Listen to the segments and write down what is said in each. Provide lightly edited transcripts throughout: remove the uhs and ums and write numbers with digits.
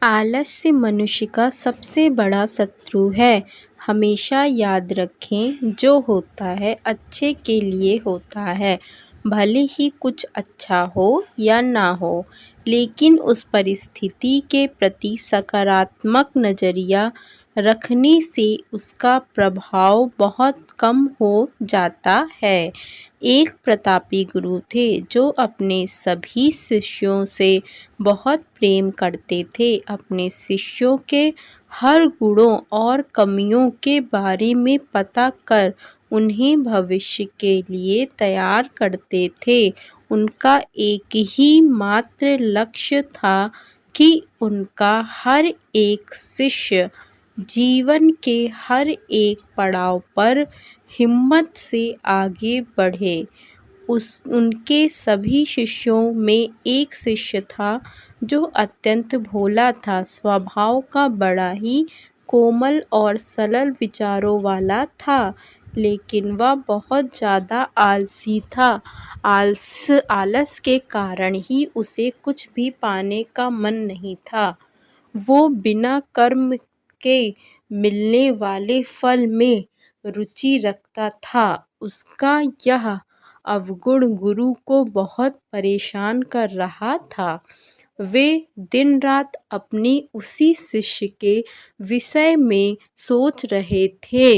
आलस्य मनुष्य का सबसे बड़ा शत्रु है। हमेशा याद रखें, जो होता है अच्छे के लिए होता है, भले ही कुछ अच्छा हो या ना हो। लेकिन उस परिस्थिति के प्रति सकारात्मक नज़रिया रखने से उसका प्रभाव बहुत कम हो जाता है। एक प्रतापी गुरु थे जो अपने सभी शिष्यों से बहुत प्रेम करते थे। अपने शिष्यों के हर गुणों और कमियों के बारे में पता कर उन्हें भविष्य के लिए तैयार करते थे। उनका एक ही मात्र लक्ष्य था कि उनका हर एक शिष्य जीवन के हर एक पड़ाव पर हिम्मत से आगे बढ़े। उनके सभी शिष्यों में एक शिष्य था जो अत्यंत भोला था, स्वभाव का बड़ा ही कोमल और सरल विचारों वाला था, लेकिन वह बहुत ज़्यादा आलसी था। आलस के कारण ही उसे कुछ भी पाने का मन नहीं था। वो बिना कर्म के मिलने वाले फल में रुचि रखता था। उसका यह अवगुण गुरु को बहुत परेशान कर रहा था। वे दिन रात अपने उसी शिष्य के विषय में सोच रहे थे।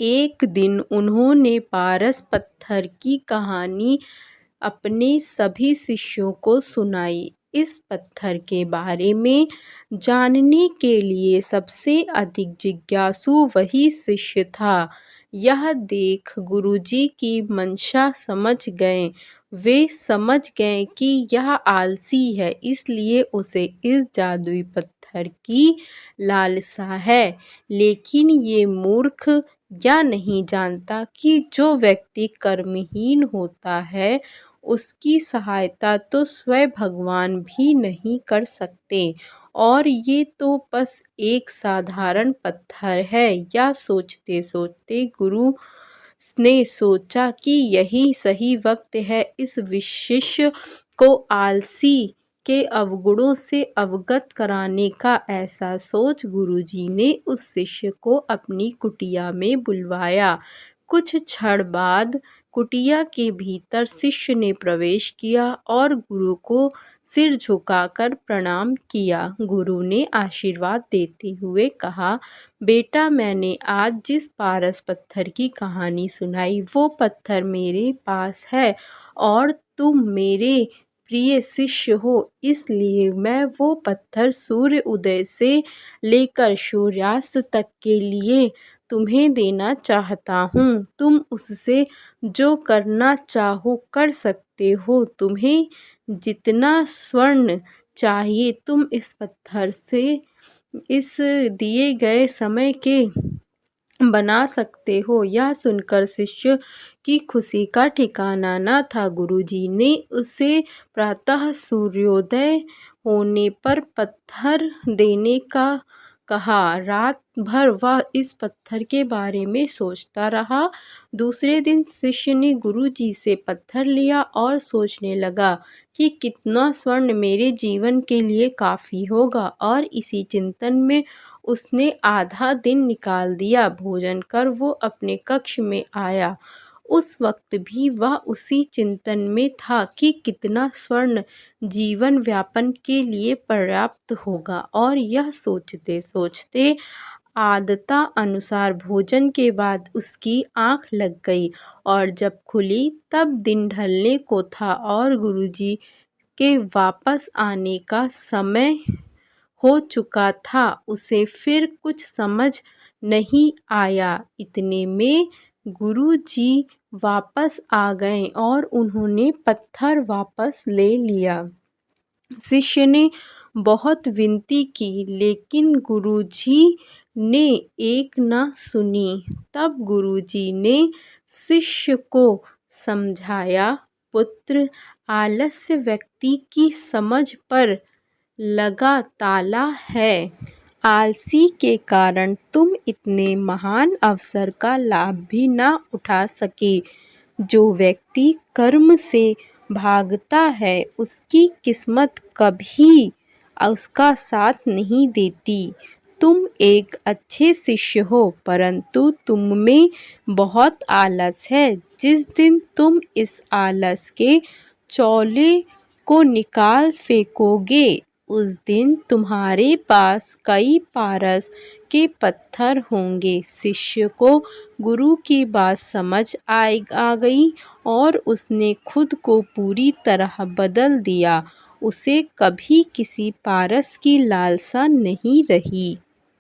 एक दिन उन्होंने पारस पत्थर की कहानी अपने सभी शिष्यों को सुनाई। इस पत्थर के बारे में जानने के लिए सबसे अधिक जिज्ञासु वही शिष्य था। यह देख गुरुजी की मंशा समझ गए। वे समझ गए कि यह आलसी है, इसलिए उसे इस जादुई पत्थर की लालसा है। लेकिन ये मूर्ख या नहीं जानता कि जो व्यक्ति कर्महीन होता है उसकी सहायता तो स्वयं भगवान भी नहीं कर सकते, और ये तो बस एक साधारण पत्थर है। यह सोचते सोचते गुरु ने सोचा कि यही सही वक्त है इस शिष्य को आलसी के अवगुणों से अवगत कराने का। ऐसा सोच गुरुजी ने उस शिष्य को अपनी कुटिया में बुलवाया। कुछ क्षण बाद कुटिया के भीतर शिष्य ने प्रवेश किया और गुरु को सिर झुकाकर प्रणाम किया। गुरु ने आशीर्वाद देते हुए कहा, बेटा, मैंने आज जिस पारस पत्थर की कहानी सुनाई वो पत्थर मेरे पास है और तुम मेरे प्रिय शिष्य हो, इसलिए मैं वो पत्थर सूर्य उदय से लेकर सूर्यास्त तक के लिए तुम्हें देना चाहता हूँ। तुम उससे जो करना चाहो कर सकते हो। तुम्हें जितना स्वर्ण चाहिए तुम इस पत्थर से इस दिए गए समय के बना सकते हो। यह सुनकर शिष्य की खुशी का ठिकाना न था। गुरुजी ने उसे प्रातः सूर्योदय होने पर पत्थर देने का कहा। रात भर वह इस पत्थर के बारे में सोचता रहा। दूसरे दिन शिष्य ने गुरुजी से पत्थर लिया और सोचने लगा कि कितना स्वर्ण मेरे जीवन के लिए काफ़ी होगा, और इसी चिंतन में उसने आधा दिन निकाल दिया। भोजन कर वो अपने कक्ष में आया। उस वक्त भी वह उसी चिंतन में था कि कितना स्वर्ण जीवन व्यापन के लिए पर्याप्त होगा, और यह सोचते सोचते आदता अनुसार भोजन के बाद उसकी आंख लग गई, और जब खुली तब दिन ढलने को था और गुरुजी के वापस आने का समय हो चुका था। उसे फिर कुछ समझ नहीं आया। इतने में गुरुजी वापस आ गए और उन्होंने पत्थर वापस ले लिया। शिष्य ने बहुत विनती की, लेकिन गुरुजी ने एक न सुनी। तब गुरुजी ने शिष्य को समझाया, पुत्र, आलस्य व्यक्ति की समझ पर लगा ताला है। आलसी के कारण तुम इतने महान अवसर का लाभ भी ना उठा सके। जो व्यक्ति कर्म से भागता है उसकी किस्मत कभी उसका साथ नहीं देती। तुम एक अच्छे शिष्य हो, परंतु तुम में बहुत आलस है। जिस दिन तुम इस आलस के चोले को निकाल फेंकोगे, उस दिन तुम्हारे पास कई पारस के पत्थर होंगे। शिष्य को गुरु की बात समझ आ गई और उसने खुद को पूरी तरह बदल दिया। उसे कभी किसी पारस की लालसा नहीं रही।